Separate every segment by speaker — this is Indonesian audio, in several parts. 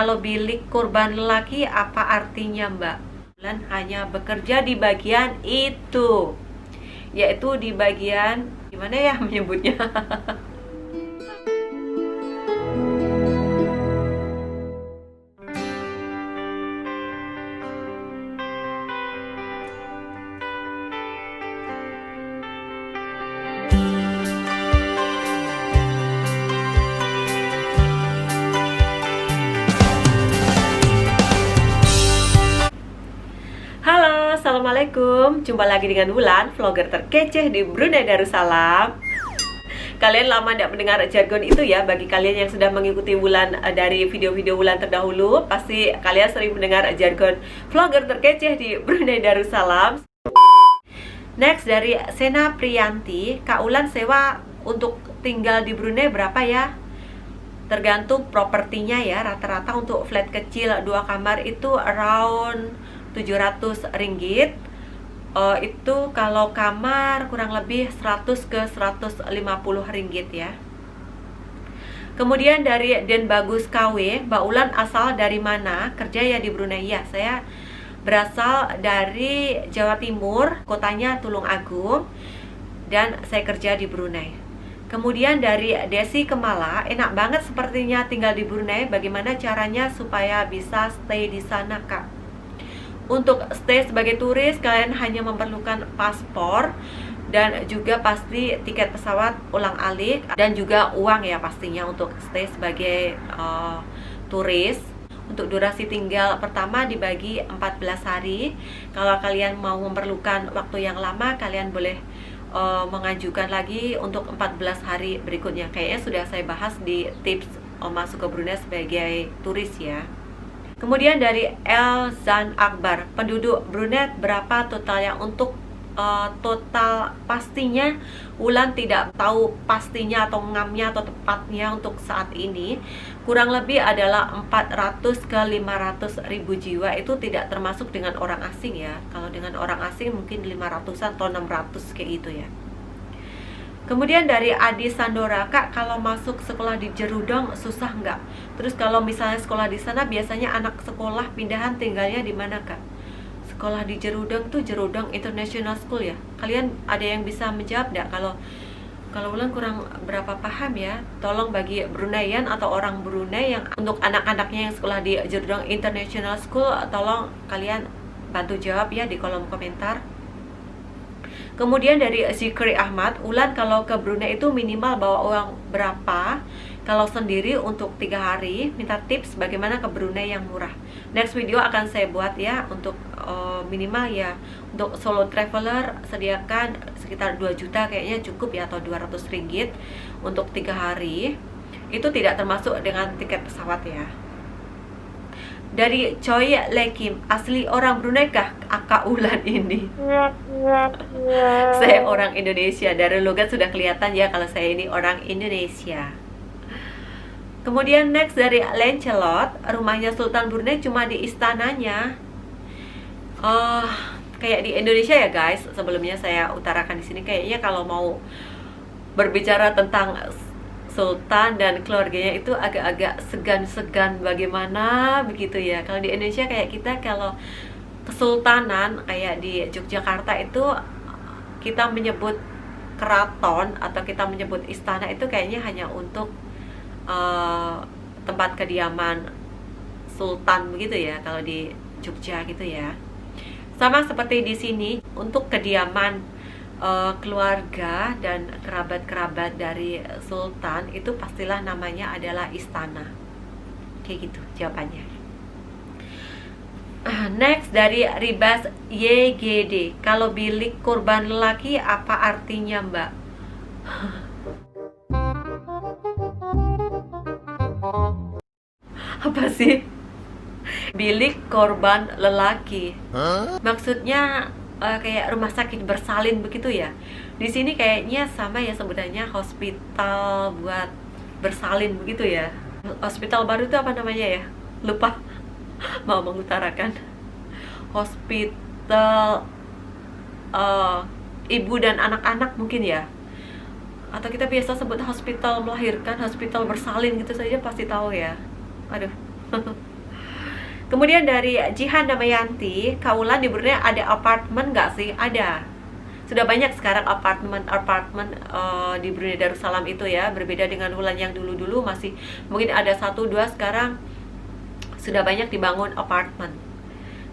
Speaker 1: kalau bilik kurban lelaki apa artinya, Mbak? Bulan hanya bekerja di bagian itu, yaitu di bagian gimana ya menyebutnya? Halo, assalamualaikum. Jumpa lagi dengan Wulan, vlogger terkece di Brunei Darussalam. Kalian lama tidak mendengar jargon itu ya. Bagi kalian yang sudah mengikuti Wulan dari video-video Wulan terdahulu, pasti kalian sering mendengar jargon vlogger terkece di Brunei Darussalam. Next, dari Sena Priyanti, Kak Wulan sewa untuk tinggal di Brunei berapa ya? Tergantung propertinya ya. Rata-rata untuk flat kecil 2 kamar itu around 700 ringgit. Itu kalau kamar kurang lebih 100 ke 150 ringgit ya. Kemudian dari Den Bagus KW, Mbak Wulan asal dari mana? Kerja ya di Brunei ya. Saya berasal dari Jawa Timur, kotanya Tulung Agung, dan saya kerja di Brunei. Kemudian dari Desi Kemala, enak banget sepertinya tinggal di Brunei. Bagaimana caranya supaya bisa stay di sana, Kak? Untuk stay sebagai turis, kalian hanya memerlukan paspor dan juga pasti tiket pesawat ulang-alik dan juga uang ya pastinya untuk stay sebagai turis. Untuk durasi tinggal pertama dibagi 14 hari. Kalau kalian mau memerlukan waktu yang lama, kalian boleh mengajukan lagi untuk 14 hari berikutnya. Kayaknya sudah saya bahas di tips masuk ke Brunei sebagai turis ya. Kemudian dari Elzan Akbar, penduduk Brunei berapa totalnya? Untuk total pastinya Wulan tidak tahu pastinya atau ngamnya atau tepatnya untuk saat ini. Kurang lebih adalah 400 ke 500 ribu jiwa. Itu tidak termasuk dengan orang asing ya. Kalau dengan orang asing mungkin 500-an atau 600 kayak gitu ya. Kemudian dari Adi Sandora, Kak, kalau masuk sekolah di Jerudong susah nggak? Terus kalau misalnya sekolah di sana, biasanya anak sekolah pindahan tinggalnya di mana, Kak? Sekolah di Jerudong tuh Jerudong International School ya. Kalian ada yang bisa menjawab nggak? Kalau Wulan kurang berapa paham ya. Tolong bagi Bruneian atau orang Brunei yang untuk anak-anaknya yang sekolah di Jerudong International School, tolong kalian bantu jawab ya di kolom komentar. Kemudian dari Zikri Ahmad, Wulan kalau ke Brunei itu minimal bawa uang berapa? Kalau sendiri untuk 3 hari, minta tips bagaimana ke Brunei yang murah. Next video akan saya buat ya untuk minimal ya. Untuk solo traveler sediakan sekitar 2 juta kayaknya cukup ya, atau 200 ringgit untuk 3 hari. Itu tidak termasuk dengan tiket pesawat ya. Dari Choi Lekim, asli orang Brunei kah Kak Wulan ini? Saya orang Indonesia, dari logat sudah kelihatan ya kalau saya ini orang Indonesia. Kemudian next dari Lancelot, rumahnya Sultan Brunei cuma di istananya. Kayak di Indonesia ya guys. Sebelumnya saya utarakan di sini, kayaknya kalau mau berbicara tentang Sultan dan keluarganya itu agak-agak segan-segan bagaimana begitu ya. Kalau di Indonesia kayak kita kalau kesultanan kayak di Yogyakarta itu kita menyebut keraton atau kita menyebut istana itu kayaknya hanya untuk tempat kediaman sultan begitu ya kalau di Jogja gitu ya. Sama seperti di sini untuk kediaman keluarga dan kerabat-kerabat dari sultan itu pastilah namanya adalah istana. Kayak gitu jawabannya. Next dari Ribas YGD, kalau bilik kurban lelaki apa artinya, Mbak? Apa sih bilik korban lelaki? Maksudnya kayak rumah sakit bersalin begitu ya. Di sini kayaknya sama ya sebenarnya, hospital buat bersalin begitu ya. Hospital baru itu apa namanya ya? Lupa. Mau mengutarakan. Hospital ibu dan anak-anak mungkin ya. Atau kita biasa sebut hospital melahirkan, hospital bersalin gitu saja pasti tahu ya. Aduh, Kemudian dari Jihan Damayanti, Kak Wulan di Brunei ada apartemen nggak sih? Ada. Sudah banyak sekarang apartemen di Brunei Darussalam itu ya. Berbeda dengan Wulan yang dulu-dulu masih mungkin ada 1-2, sekarang sudah banyak dibangun apartemen.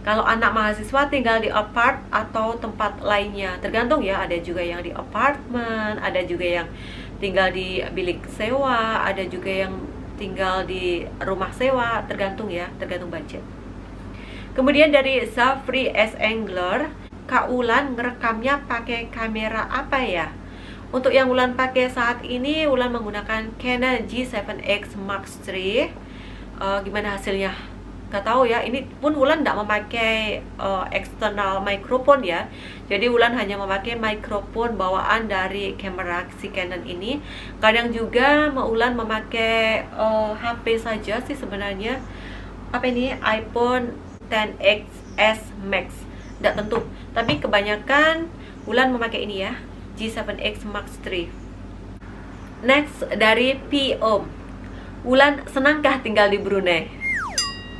Speaker 1: Kalau anak mahasiswa tinggal di apart atau tempat lainnya, tergantung ya. Ada juga yang di apartemen, ada juga yang tinggal di bilik sewa, ada juga yang tinggal di rumah sewa, tergantung ya, tergantung budget. Kemudian dari Zafri S. Angler, Kak Wulan ngerekamnya pakai kamera apa ya? Untuk yang Wulan pakai saat ini, Wulan menggunakan Canon G7X Mark III. Gimana hasilnya? Gak tahu ya, ini pun Wulan tidak memakai eksternal mikrofon ya. Jadi Wulan hanya memakai mikrofon bawaan dari kamera si Canon ini. Kadang juga Wulan memakai HP saja sih sebenarnya. Apa ini? iPhone XS Max, tidak tentu. Tapi kebanyakan Wulan memakai ini ya, G7X Mark III. Next dari P. Om, Wulan senangkah tinggal di Brunei?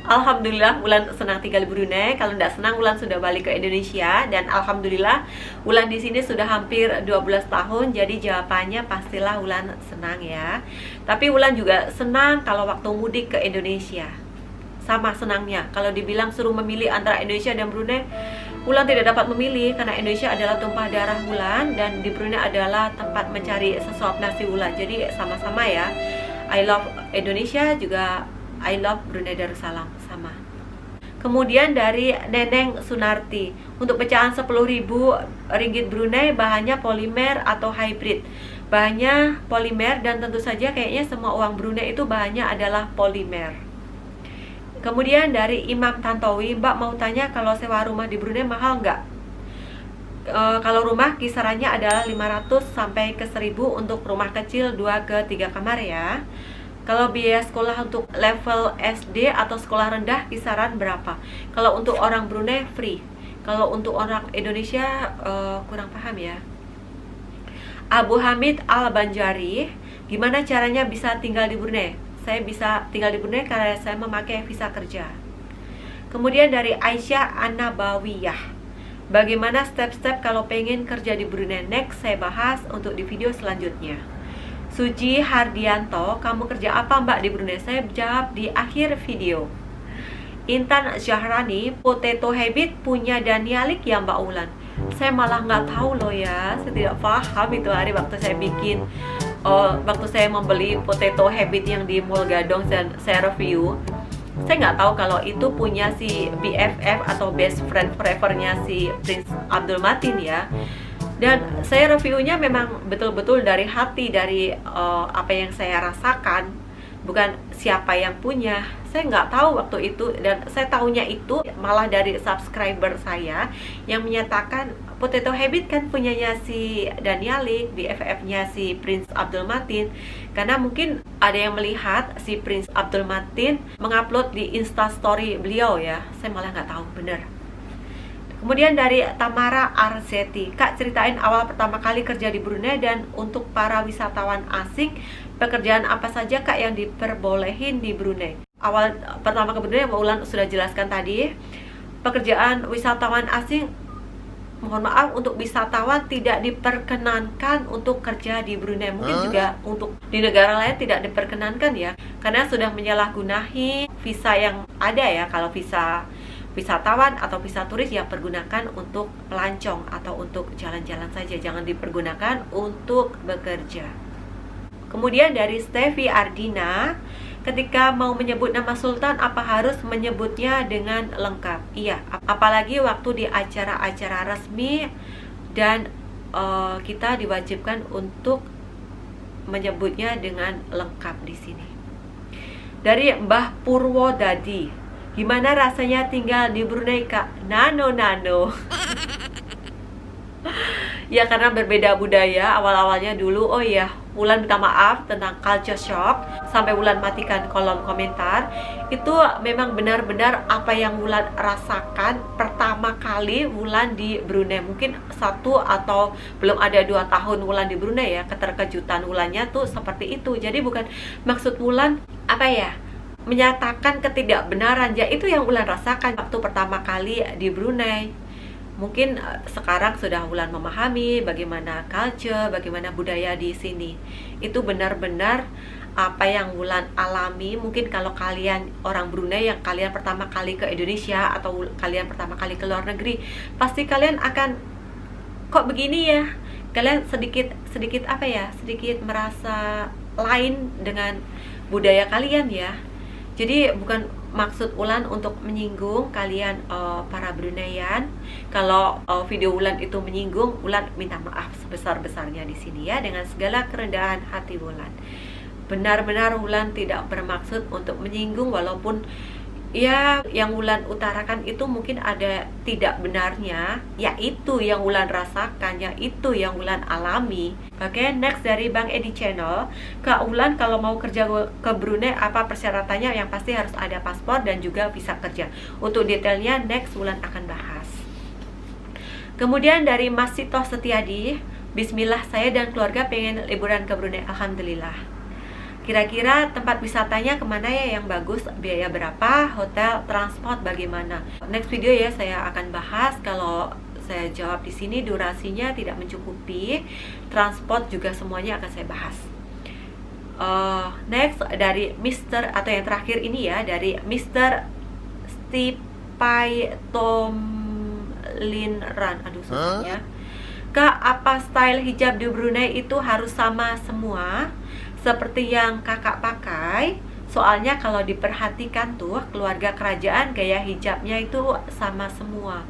Speaker 1: Alhamdulillah Wulan senang tinggal di Brunei. Kalau tidak senang, Wulan sudah balik ke Indonesia. Dan alhamdulillah Wulan di sini sudah hampir 12 tahun. Jadi jawabannya pastilah Wulan senang ya. Tapi Wulan juga senang kalau waktu mudik ke Indonesia. Sama senangnya. Kalau dibilang suruh memilih antara Indonesia dan Brunei, Wulan tidak dapat memilih karena Indonesia adalah tumpah darah Wulan dan di Brunei adalah tempat mencari sesuap nasi Wulan. Jadi sama-sama ya. I love Indonesia juga I love Brunei Darussalam, sama. Kemudian dari Neneng Sunarti, untuk pecahan 10.000 ringgit Brunei bahannya polimer atau hybrid? Bahannya polimer dan tentu saja kayaknya semua uang Brunei itu bahannya adalah polimer. Kemudian dari Imam Tantowi, Mbak mau tanya kalau sewa rumah di Brunei mahal nggak? Kalau rumah kisarannya adalah 500 sampai ke 1.000 untuk rumah kecil 2 ke 3 kamar ya. Kalau biaya sekolah untuk level SD atau sekolah rendah kisaran berapa? Kalau untuk orang Brunei free. Kalau untuk orang Indonesia kurang paham ya. Abu Hamid Al-Banjari, gimana caranya bisa tinggal di Brunei? Saya bisa tinggal di Brunei karena saya memakai visa kerja. Kemudian dari Aisyah An-Nabawiyah, bagaimana step-step kalau pengen kerja di Brunei? Next saya bahas untuk di video selanjutnya. Suji Hardianto, kamu kerja apa Mbak di Brunei? Saya jawab di akhir video. Intan Zahrani, Potato Habit punya Danialik ya Mbak Wulan? Saya malah nggak tahu loh ya, saya tidak paham itu hari waktu saya bikin waktu saya membeli Potato Habit yang di Mall Gadong dan saya review. Saya nggak tahu kalau itu punya si BFF atau Best Friend Forever-nya si Prince Abdul Matin ya. Dan saya reviewnya memang betul-betul dari hati, dari apa yang saya rasakan, bukan siapa yang punya. Saya nggak tahu waktu itu, dan saya tahunya itu malah dari subscriber saya yang menyatakan Potato Habit kan punyanya si Danialik, BFF-nya si Prince Abdul Matin. Karena mungkin ada yang melihat si Prince Abdul Matin mengupload di Instastory beliau ya. Saya malah nggak tahu bener. Kemudian dari Tamara Arzeti, Kak ceritain awal pertama kali kerja di Brunei dan untuk para wisatawan asing, pekerjaan apa saja Kak yang diperbolehin di Brunei? Awal pertama ke Brunei, Mbak Wulan sudah jelaskan tadi. Pekerjaan wisatawan asing, mohon maaf, untuk wisatawan tidak diperkenankan untuk kerja di Brunei. Mungkin juga untuk di negara lain tidak diperkenankan ya, karena sudah menyalahgunahi visa yang ada ya. Kalau visa wisatawan atau visa turis yang pergunakan untuk pelancong atau untuk jalan-jalan saja, jangan dipergunakan untuk bekerja. Kemudian dari Stevi Ardina, ketika mau menyebut nama Sultan apa harus menyebutnya dengan lengkap? Iya, apalagi waktu di acara-acara resmi dan kita diwajibkan untuk menyebutnya dengan lengkap di sini. Dari Mbah Purwodadi, gimana rasanya tinggal di Brunei Kak? Nano. Ya karena berbeda budaya awal-awalnya dulu. Oh iya, Wulan minta maaf tentang culture shock. Sampai Wulan matikan kolom komentar. Itu memang benar-benar apa yang Wulan rasakan pertama kali Wulan di Brunei. Mungkin 1 atau belum ada 2 tahun Wulan di Brunei ya. Keterkejutan Wulannya tuh seperti itu. Jadi bukan maksud Wulan apa ya, menyatakan ketidakbenaran, yaitu yang Wulan rasakan waktu pertama kali di Brunei. Mungkin sekarang sudah Wulan memahami bagaimana culture, bagaimana budaya di sini. Itu benar-benar apa yang Wulan alami. Mungkin kalau kalian orang Brunei yang kalian pertama kali ke Indonesia atau kalian pertama kali ke luar negeri, pasti kalian akan, kok begini ya? Kalian sedikit apa ya? Sedikit merasa lain dengan budaya kalian ya. Jadi bukan maksud Wulan untuk menyinggung kalian para Bruneian. Kalau video Wulan itu menyinggung, Wulan minta maaf sebesar-besarnya di sini ya, dengan segala kerendahan hati Wulan. Benar-benar Wulan tidak bermaksud untuk menyinggung, walaupun ya yang Wulan utarakan itu mungkin ada tidak benarnya, yaitu yang Wulan rasakan, yaitu yang Wulan alami. Oke, next dari Bang Edi Channel, Kak Wulan kalau mau kerja ke Brunei apa persyaratannya? Yang pasti harus ada paspor dan juga visa kerja. Untuk detailnya next Wulan akan bahas. Kemudian dari Mas Sito Setiadi, Bismillah, saya dan keluarga pengen liburan ke Brunei. Alhamdulillah. Kira-kira tempat wisatanya kemana ya yang bagus, biaya berapa, hotel, transport bagaimana? Next video ya saya akan bahas. Kalau saya jawab di sini durasinya tidak mencukupi, transport juga semuanya akan saya bahas. Next dari Mr. atau yang terakhir ini ya, dari Mr. Stipai Tomlinran. Aduh susahnya. Kak, apa style hijab di Brunei itu harus sama semua seperti yang kakak pakai? Soalnya kalau diperhatikan tuh keluarga kerajaan gaya hijabnya itu sama semua.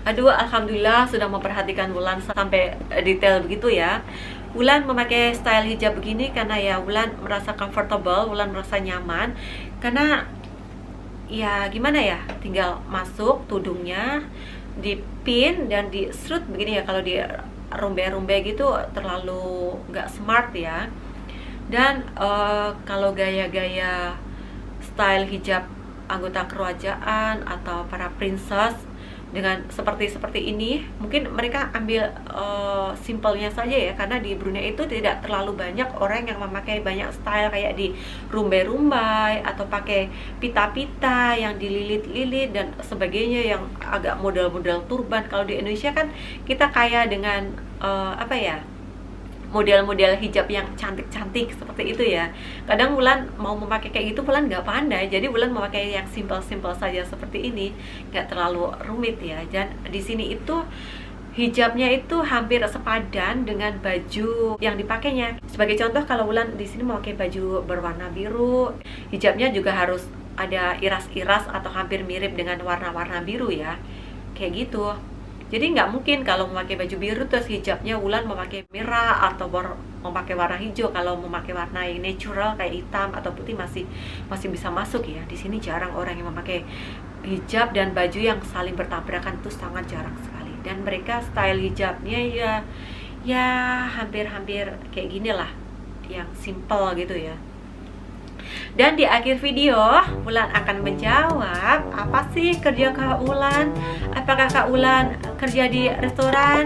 Speaker 1: Aduh, alhamdulillah sudah memperhatikan Wulan sampai detail begitu ya. Wulan memakai style hijab begini karena ya Wulan merasa comfortable, Wulan merasa nyaman. Karena ya gimana ya, tinggal masuk tudungnya, dipin dan di strut begini ya. Kalau di rumbe-rumbe gitu terlalu nggak smart ya. Dan kalau gaya-gaya style hijab anggota kerajaan atau para princess dengan seperti ini, mungkin mereka ambil simpelnya saja ya, karena di Brunei itu tidak terlalu banyak orang yang memakai banyak style kayak di rumbai-rumbai atau pakai pita-pita yang dililit-lilit dan sebagainya yang agak model-model turban. Kalau di Indonesia kan kita kaya dengan apa ya, model-model hijab yang cantik-cantik seperti itu ya. Kadang Wulan mau memakai kayak gitu, Wulan nggak pandai, jadi Wulan memakai yang simple-simple saja seperti ini, nggak terlalu rumit ya. Dan di sini itu hijabnya itu hampir sepadan dengan baju yang dipakainya. Sebagai contoh, kalau Wulan di sini memakai baju berwarna biru, hijabnya juga harus ada iras-iras atau hampir mirip dengan warna-warna biru ya, kayak gitu. Jadi nggak mungkin kalau memakai baju biru terus hijabnya Wulan memakai merah atau memakai warna hijau. Kalau memakai warna yang natural kayak hitam atau putih masih bisa masuk ya. Di sini jarang orang yang memakai hijab dan baju yang saling bertabrakan, itu sangat jarang sekali. Dan mereka style hijabnya ya hampir kayak gini lah, yang simple gitu ya. Dan di akhir video Wulan akan menjawab apa sih kerja Kak Wulan. Apakah Kak Wulan kerja di restoran?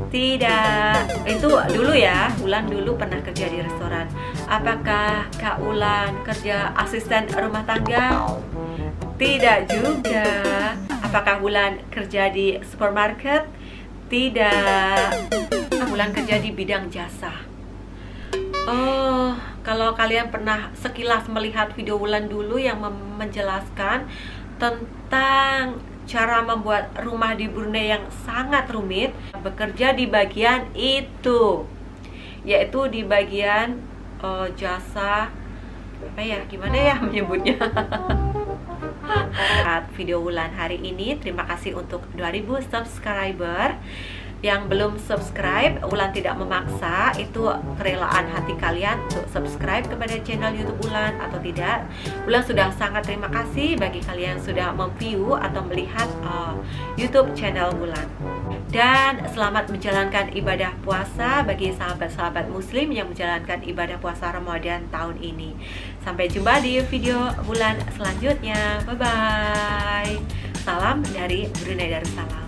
Speaker 1: Tidak, itu dulu ya, Wulan dulu pernah kerja di restoran. Apakah Kak Wulan kerja asisten rumah tangga? Tidak juga. Apakah Wulan kerja di supermarket? Tidak. Wulan kerja di bidang jasa. Oh, kalau kalian pernah sekilas melihat video Wulan dulu yang menjelaskan tentang cara membuat rumah di Brunei yang sangat rumit, bekerja di bagian itu, yaitu di bagian jasa, apa ya, gimana ya menyebutnya. Video Wulan hari ini, terima kasih untuk 2000 subscriber. Yang belum subscribe, Wulan tidak memaksa, itu kerelaan hati kalian untuk subscribe kepada channel YouTube Wulan atau tidak. Wulan sudah sangat terima kasih bagi kalian sudah memview atau melihat YouTube channel Wulan. Dan selamat menjalankan ibadah puasa bagi sahabat-sahabat muslim yang menjalankan ibadah puasa Ramadan tahun ini. Sampai jumpa di video Wulan selanjutnya. Bye bye. Salam dari Brunei Darussalam.